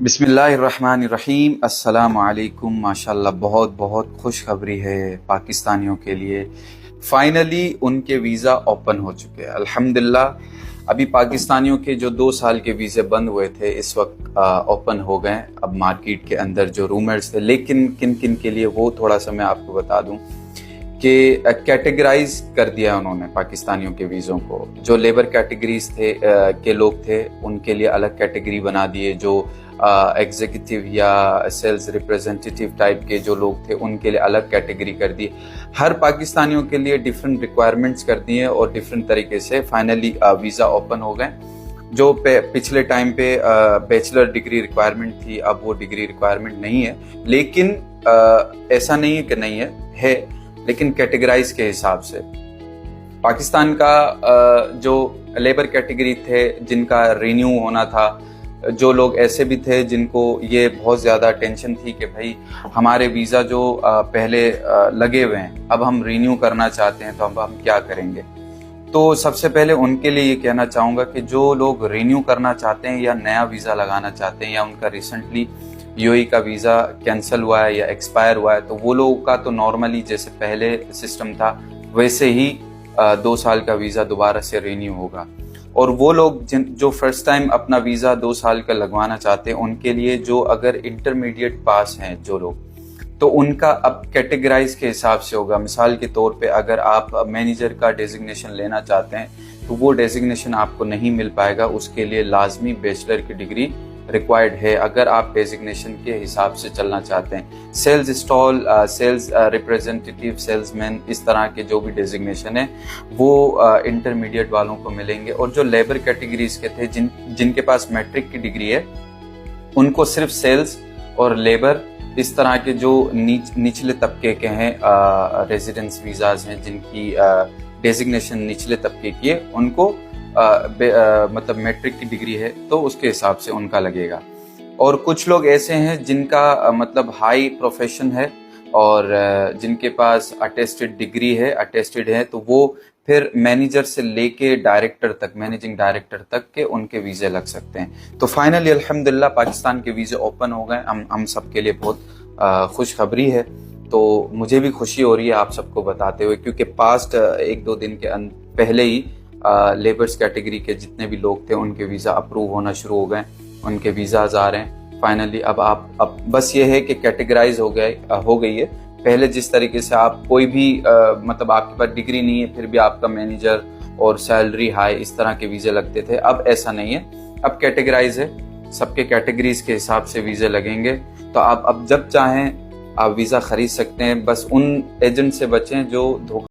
बिस्मिल्लाहिर्रहमानिर्रहीम। अस्सलाम वालेकुम। माशाल्लाह बहुत बहुत खुशखबरी है पाकिस्तानियों के लिए। फाइनली उनके वीज़ा ओपन हो चुके हैं अल्हम्दुलिल्लाह। अभी पाकिस्तानियों के जो 2 साल के वीज़े बंद हुए थे इस वक्त ओपन हो गए। अब मार्केट के अंदर जो रूमर्स थे, लेकिन किन किन के लिए वो थोड़ा सा मैं आपको बता दूं कि कैटेगराइज कर दिया उन्होंने पाकिस्तानियों के वीज़ों को। जो लेबर कैटेगरीज थे के लोग थे उनके लिए अलग कैटेगरी बना दिए। जो एग्जीक्यूटिव या सेल्स रिप्रेजेंटेटिव टाइप के जो लोग थे उनके लिए अलग कैटेगरी कर दी। हर पाकिस्तानियों के लिए डिफरेंट रिक्वायरमेंट्स कर दिए और डिफरेंट तरीके से फाइनली वीज़ा ओपन हो गए। जो पिछले टाइम पे बैचलर डिग्री रिक्वायरमेंट थी, अब वो डिग्री रिक्वायरमेंट नहीं है। लेकिन ऐसा नहीं है कि नहीं है, लेकिन कैटेगराइज के हिसाब से पाकिस्तान का जो लेबर कैटेगरी थे जिनका रिन्यू होना था, जो लोग ऐसे भी थे जिनको ये बहुत ज़्यादा टेंशन थी कि भाई हमारे वीज़ा जो पहले लगे हुए हैं अब हम रिन्यू करना चाहते हैं तो अब हम क्या करेंगे। तो सबसे पहले उनके लिए ये कहना चाहूँगा कि जो लोग रिन्यू करना चाहते हैं या नया वीज़ा लगाना चाहते हैं या उनका रिसेंटली यूएई का वीज़ा कैंसिल हुआ है या एक्सपायर हुआ है, तो वो लोगों का तो नॉर्मली जैसे पहले सिस्टम था वैसे ही 2 साल का वीज़ा दोबारा से रिन्यू होगा। और वो लोग जो फर्स्ट टाइम अपना वीज़ा 2 साल का लगवाना चाहते हैं उनके लिए, जो अगर इंटरमीडिएट पास हैं जो लोग, तो उनका अब कैटेगराइज के हिसाब से होगा। मिसाल के तौर पे अगर आप मैनेजर का डेजिग्नेशन लेना चाहते हैं तो वो डेजिग्नेशन आपको नहीं मिल पाएगा, उसके लिए लाजमी बैचलर की डिग्री रिक्वायर्ड है अगर आप डेजिग्नेशन के हिसाब से चलना चाहते हैं। Sales stall, sales representative, salesman, इस तरह के जो भी डेजिग्नेशन है वो इंटरमीडिएट वालों को मिलेंगे। और जो लेबर कैटेगरीज के थे जिनके पास मैट्रिक की डिग्री है उनको सिर्फ सेल्स और लेबर, इस तरह के जो निचले तबके के हैं रेजिडेंस वीज़ाज हैं जिनकी डेजिग्नेशन निचले तबके की है, उनको मतलब मैट्रिक की डिग्री है तो उसके हिसाब से उनका लगेगा। और कुछ लोग ऐसे हैं जिनका मतलब हाई प्रोफेशन है और जिनके पास अटेस्टेड डिग्री है, अटेस्टेड है, तो वो फिर मैनेजर से लेके डायरेक्टर तक, मैनेजिंग डायरेक्टर तक के उनके वीज़े लग सकते हैं। तो फाइनली अल्हम्दुलिल्लाह पाकिस्तान के वीज़े ओपन हो गए। हम सब के लिए बहुत खुशखबरी है। तो मुझे भी खुशी हो रही है आप सबको बताते हुए, क्योंकि पास्ट 1-2 दिन के पहले ही लेबर्स कैटेगरी के जितने भी लोग थे उनके वीज़ा अप्रूव होना शुरू हो गए, उनके वीज़ाज आ रहे हैं फाइनली। अब बस ये है कि कैटेगराइज हो गई है। पहले जिस तरीके से आप कोई भी मतलब आपके पास डिग्री नहीं है फिर भी आपका मैनेजर और सैलरी हाई, इस तरह के वीज़े लगते थे, अब ऐसा नहीं है। अब कैटेगराइज है, सबके कैटेगरीज के हिसाब से वीज़े लगेंगे। तो आप अब जब चाहें आप वीज़ा खरीद सकते हैं। बस उन एजेंट से बचें जो धोखा